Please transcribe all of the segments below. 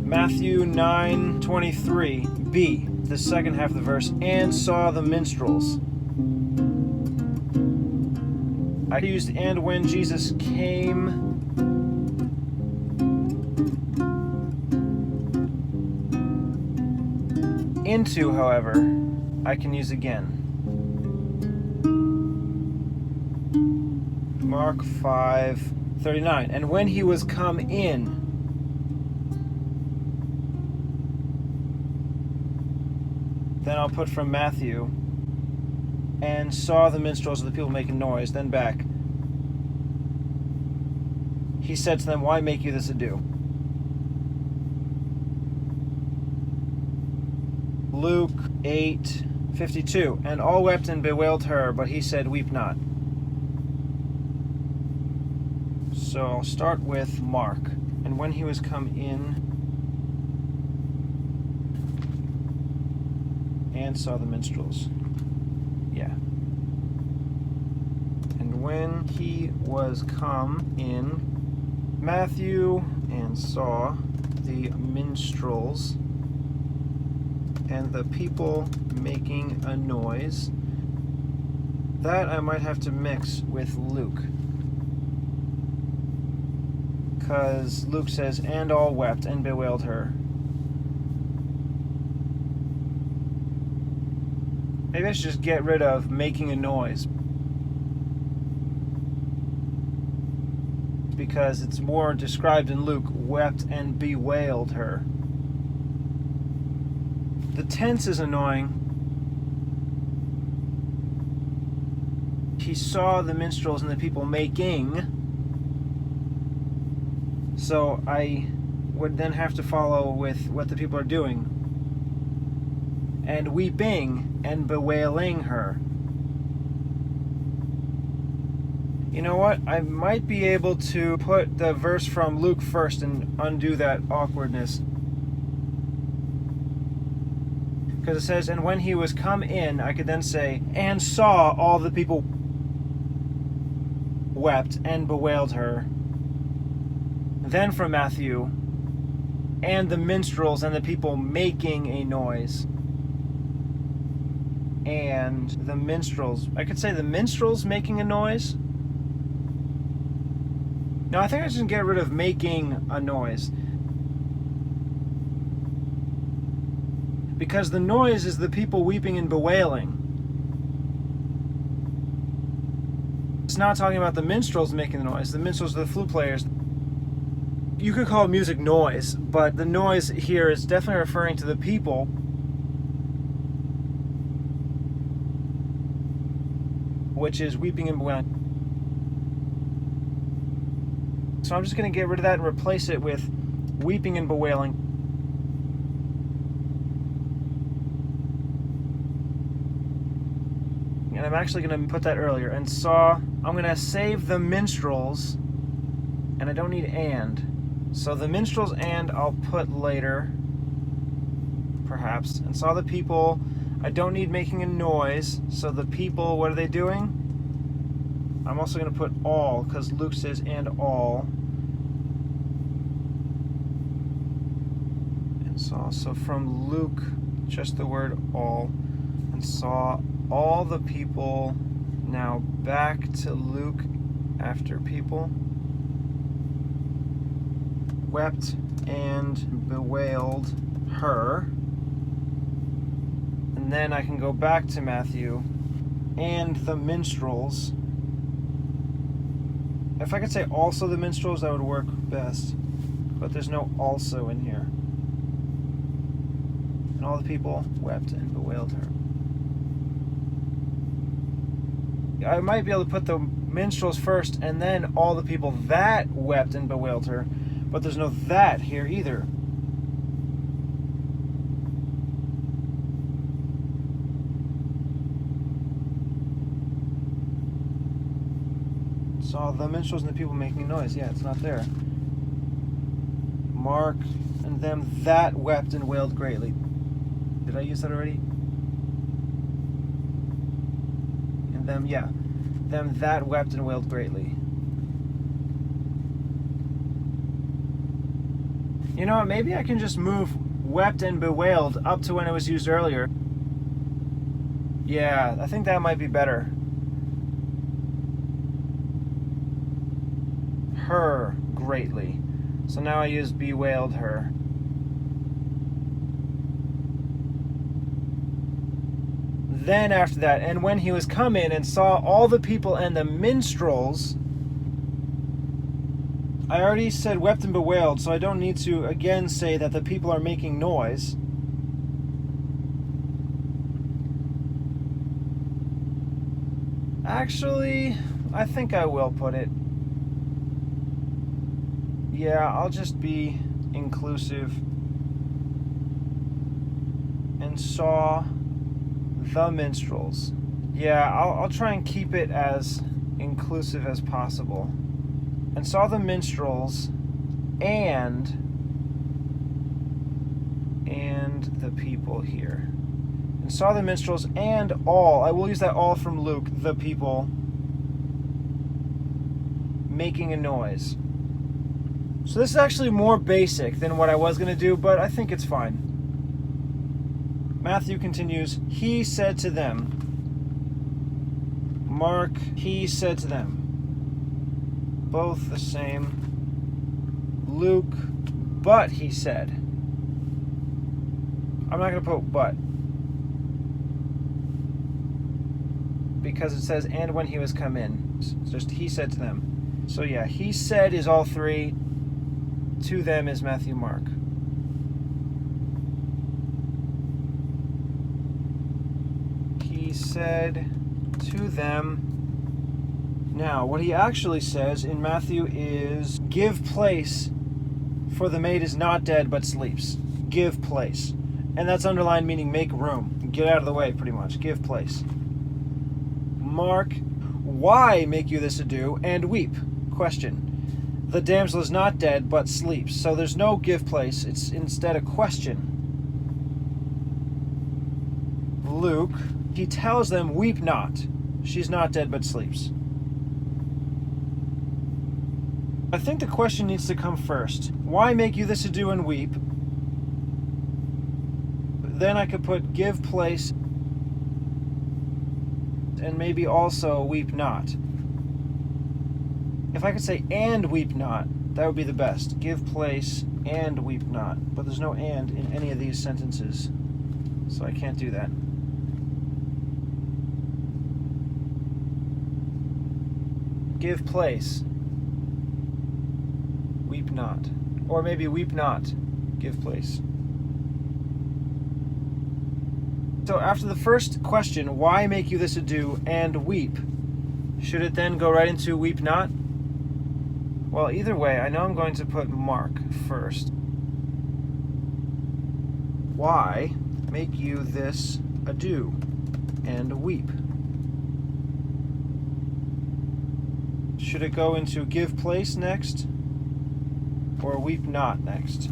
Matthew 9:23b, the second half of the verse, and saw the minstrels. I used and when Jesus came into, however, I can use again. Mark 5:39, and when he was come in, then I'll put from Matthew, and saw the minstrels of the people making noise, then back. He said to them, why make you this ado? Luke 8:52, and all wept and bewailed her, but he said, weep not. So I'll start with Mark. And when he was come in, and saw the minstrels. Yeah. And when he was come in, Matthew, and saw the minstrels and the people making a noise. That I might have to mix with Luke, because Luke says, and all wept and bewailed her. Maybe I should just get rid of making a noise, because it's more described in Luke, wept and bewailed her. The tense is annoying. He saw the minstrels and the people making, so I would then have to follow with what the people are doing. And weeping and bewailing her. You know what? I might be able to put the verse from Luke first and undo that awkwardness. Because it says, and when he was come in, I could then say, and saw all the people wept and bewailed her. Then from Matthew, and the minstrels and the people making a noise. And the minstrels. I could say the minstrels making a noise. No, I think I should get rid of making a noise. Because the noise is the people weeping and bewailing. It's not talking about the minstrels making the noise. The minstrels are the flute players. You could call music noise, but the noise here is definitely referring to the people which is weeping and bewailing. So I'm just going to get rid of that and replace it with weeping and bewailing. And I'm actually going to put that earlier. And saw, I'm going to save the minstrels, and I don't need and. So the minstrels and I'll put later, perhaps. And saw the people, I don't need making a noise. So the people, what are they doing? I'm also going to put all, because Luke says and all. And saw, so from Luke, just the word all. And saw all the people. Now back to Luke after people. Wept and bewailed her. And then I can go back to Matthew. And the minstrels. If I could say also the minstrels, that would work best. But there's no also in here. And all the people wept and bewailed her. I might be able to put the minstrels first and then all the people that wept and bewailed her. But there's no that here either. Saw the minstrels and the people making noise. Yeah, it's not there. Mark, and them that wept and wailed greatly. Did I use that already? And them, yeah. them that wept and wailed greatly. You know what, maybe I can just move wept and bewailed up to when it was used earlier. Yeah, I think that might be better. Her greatly. So now I use bewailed her. Then after that, and when he was come in and saw all the people and the minstrels, I already said wept and bewailed, so I don't need to again say that the people are making noise. Actually, I think I will put it. Yeah, I'll just be inclusive. And saw the minstrels. Yeah, I'll try and keep it as inclusive as possible. And saw the minstrels and the people here. And saw the minstrels and all, I will use that all from Luke, the people making a noise. So this is actually more basic than what I was going to do, but I think it's fine. Matthew continues, he said to them. Mark, he said to them. Both the same. Luke, but he said. I'm not going to put but. Because it says, and when he was come in. It's just he said to them. So yeah, he said is all three. To them is Matthew, Mark. He said to them. Now, what he actually says in Matthew is, give place, for the maid is not dead but sleeps. Give place. And that's underlined meaning make room. Get out of the way, pretty much. Give place. Mark, why make you this ado, and weep? Question. The damsel is not dead but sleeps. So there's no give place. It's instead a question. Luke, he tells them, weep not. She's not dead but sleeps. I think the question needs to come first. Why make you this ado and weep? Then I could put give place and maybe also weep not. If I could say and weep not, that would be the best. Give place and weep not. But there's no and in any of these sentences, so I can't do that. Give place. Weep not. Or maybe weep not. Give place. So after the first question, why make you this ado and weep? Should it then go right into weep not? Well, either way, I know I'm going to put Mark first. Why make you this ado and weep? Should it go into give place next? Or weep not next?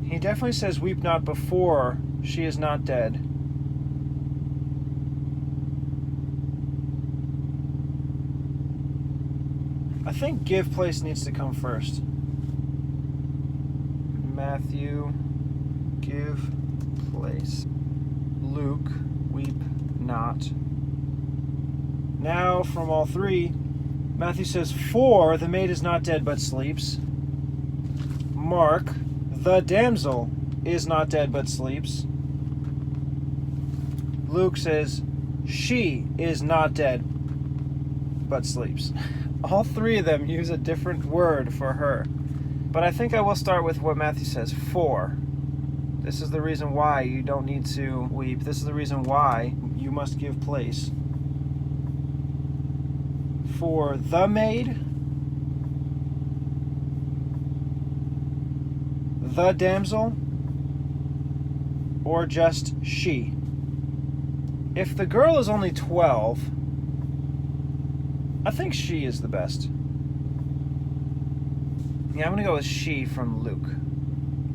He definitely says weep not before she is not dead. I think give place needs to come first. Matthew, give place. Luke, weep not. Now, from all three, Matthew says, for the maid is not dead but sleeps. Mark, the damsel is not dead but sleeps. Luke says, she is not dead but sleeps. All three of them use a different word for her. But I think I will start with what Matthew says, for. This is the reason why you don't need to weep. This is the reason why you must give place. For the maid, the damsel, or just she. If the girl is only 12, I think she is the best. Yeah, I'm going to go with she from Luke.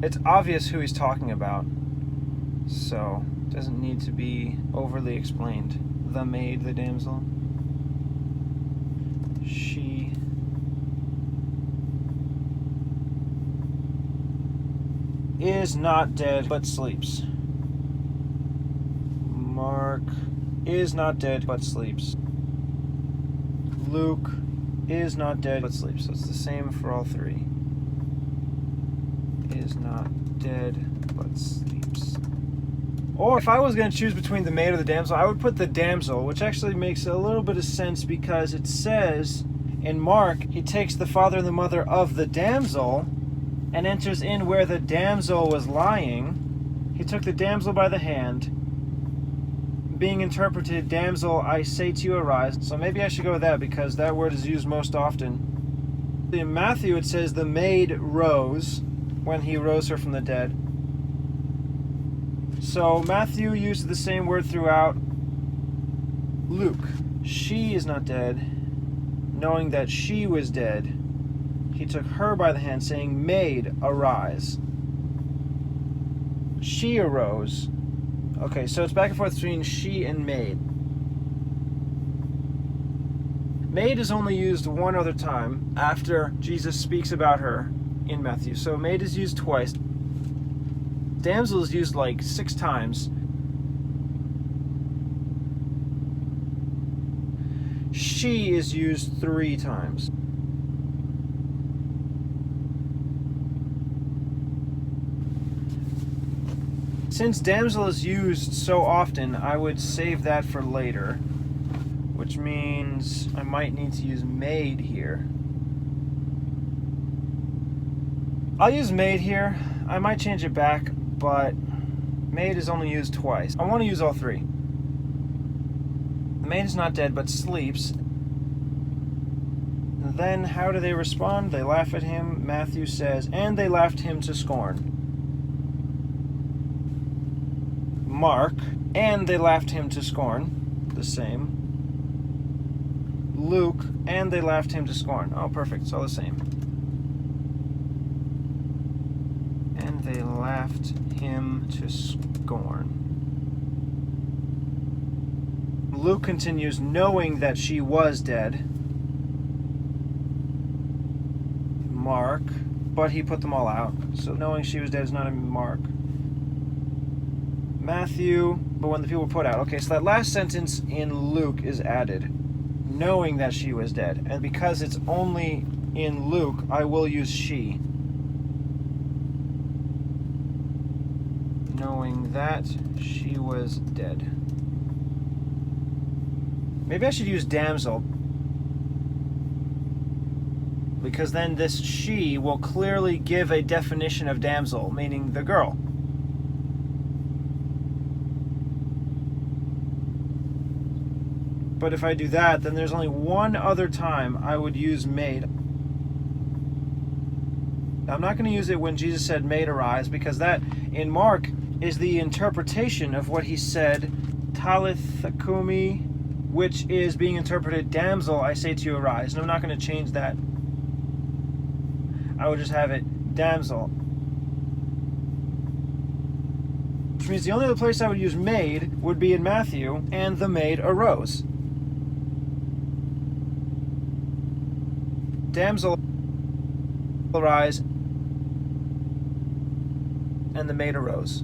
It's obvious who he's talking about, so it doesn't need to be overly explained. The maid, the damsel. is not dead but sleeps. Mark is not dead but sleeps. Luke is not dead but sleeps. So it's the same for all three. Is not dead but sleeps. Or if I was going to choose between the maid or the damsel, I would put the damsel, which actually makes a little bit of sense because it says in Mark, he takes the father and the mother of the damsel and enters in where the damsel was lying. He took the damsel by the hand. Being interpreted, damsel, I say to you, arise. So maybe I should go with that because that word is used most often. In Matthew, it says the maid rose when he rose her from the dead. So Matthew uses the same word throughout. Luke, she is not dead, knowing that she was dead. He took her by the hand, saying, maid, arise. She arose. Okay, so it's back and forth between she and maid. Maid is only used one other time after Jesus speaks about her in Matthew. So maid is used twice. Damsel is used like 6 times. She is used 3 times. Since damsel is used so often, I would save that for later, which means I might need to use maid here. I'll use maid here. I might change it back, but maid is only used twice. I want to use all 3. The maid is not dead, but sleeps. And then how do they respond? They laugh at him. Matthew says, and they laughed him to scorn. Mark, and they laughed him to scorn. The same. Luke, and they laughed him to scorn. Oh, perfect. It's all the same. And they laughed him to scorn. Luke continues, knowing that she was dead. Mark, but he put them all out. So knowing she was dead is not in Mark. Matthew, but when the people were put out. Okay, so that last sentence in Luke is added. Knowing that she was dead. And because it's only in Luke, I will use she. Knowing that she was dead. Maybe I should use damsel, because then this she will clearly give a definition of damsel, meaning the girl. But if I do that, then there's only one other time I would use maid. I'm not going to use it when Jesus said maid arise, because that in Mark is the interpretation of what he said, Talitha Kumi, which is being interpreted, damsel, I say to you, arise. And I'm not going to change that. I would just have it, damsel. Which means the only other place I would use maid would be in Matthew, and the maid arose. Damsel, arise, and the maid arose.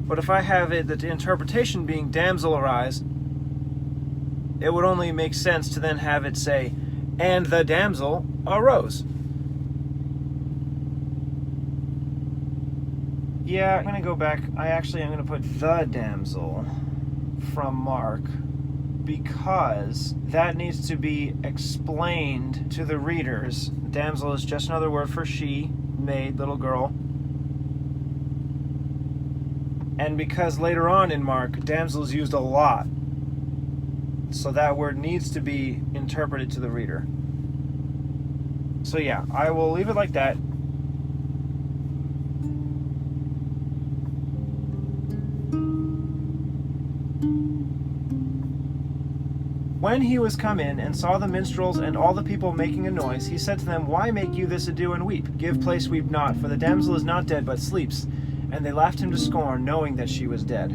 But if I have it, the interpretation being damsel arise, it would only make sense to then have it say, and the damsel arose. Yeah, I'm going to go back. I'm going to put the damsel from Mark, because that needs to be explained to the readers. Damsel is just another word for she, maid, little girl. And because later on in Mark, damsel is used a lot. So that word needs to be interpreted to the reader. So yeah, I will leave it like that. When he was come in and saw the minstrels and all the people making a noise, he said to them, why make you this ado and weep? Give place, weep not, for the damsel is not dead, but sleeps. And they laughed him to scorn, knowing that she was dead.